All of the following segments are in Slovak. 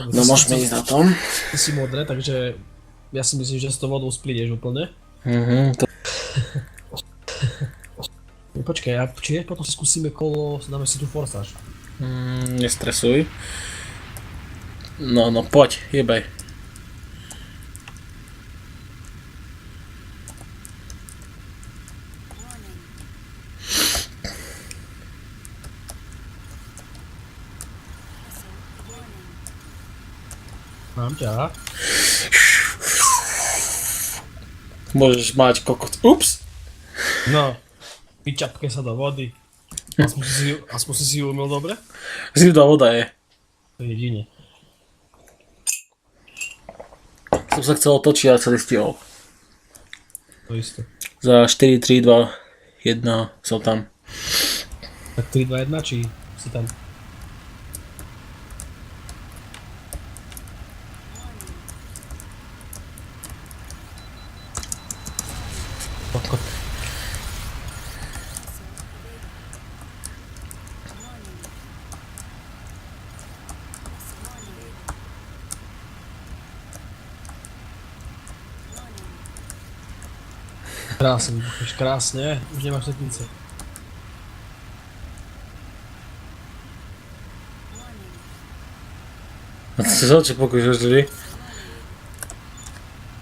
No môžeme ísť na tom. Ty si modré, takže ja si myslím, že s tou vodou splídeš úplne. To... Počkaj, či potom si skúsime kolo, dáme si tu forsáž. Nestresuj. No, poď, jebaj. Mám ťa. Môžeš mať kokot. Ups! No, vyčapke sa do vody. Aspoň si ju umil dobre? Zivná voda je. To je jedine. Som sa chcel otočiť, ale sa nestihol. To isté. Za 4, 3, 2, 1 som tam. Tak 3, 2, 1, či si tam? Kokot. Krásne, vybuchneš krásne, už nemáš setnice. A ty sa čo pokúšaš ľudí?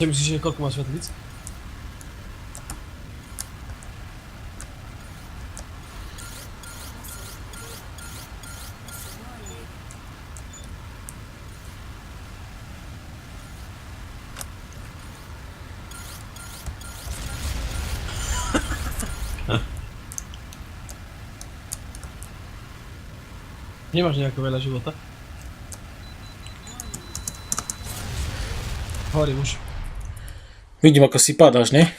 Čo myslíš, že koľko máš svetlic? Nemáš nejako veľa života? Hovorím už. Vidím, ako si padáš, ne?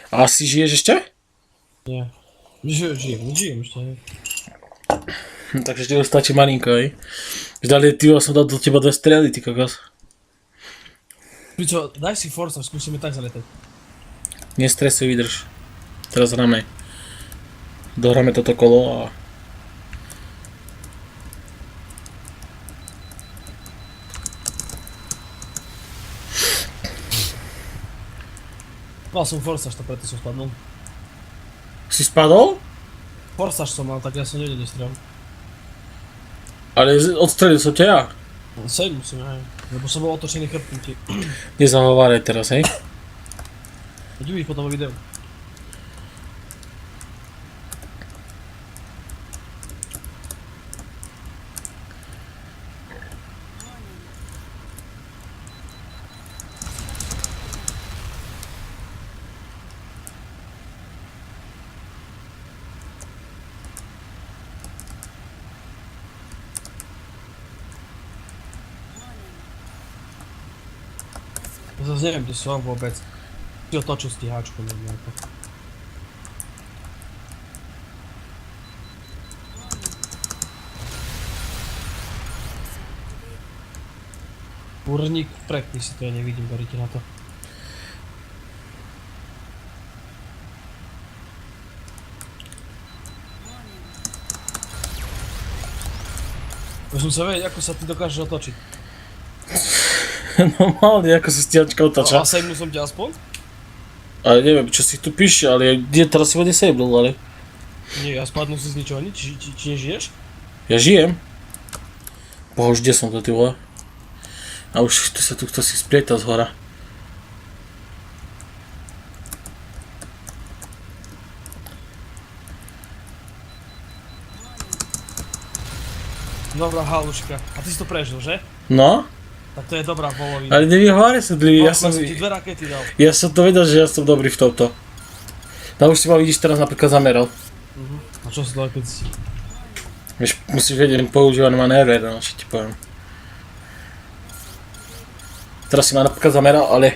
A asi žiješ ešte? Nie. Žijem ešte. Takže ti stačí malinko, hej? Vždali, ty som dal do teba 2 strely, ty kokos. Pičo, daj si forsa, skúsime tak zaletať. Nestresuj, vydrž. Teraz hráme. Dohráme toto kolo a... Mal som forsaž, to preto som spadnul. Si spadol? Forsaž som mal, tak ja som nevedel dostrel. Ale odstrelil som ťa ja. Seď musím, aj. Lebo som bol otočený chrbtom ti. Nezahováraj teraz, hej? Veď uvidíš potom vo videu. Ja zase neviem, kde som vôbec. Si otočil stíhačku nejako. Úrnik, prekni si to, ja nevidím, berite na to. Musím sa vedieť, ako sa ty dokážeš otočiť. Normálne, ako sa stíhačka otáča. A sejmul som ťa aspoň? Ale neviem, čo si tu píše, ale teraz si ho nesejmul, ale... Nie, ja spadnul si z ničoho nič, či nežiješ? Ja žijem. Boha, už kde som to, ty vole? A už tu sa tu kto si splieta z hora. Dobrá haluška. A ty si to prežil, že? No? Tak to je dobrá volovina. Ale nevyhováraj sa, dlý, ja som... ti 2 rakety dal. Ja som to vedel, že ja som dobrý v tomto. No už si ma vidíš teraz napríklad zameral. A čo sa to keď si? Vieš, musíš vedieť používať manévre, no, čo ti poviem. Teraz si ma napríklad zameral, ale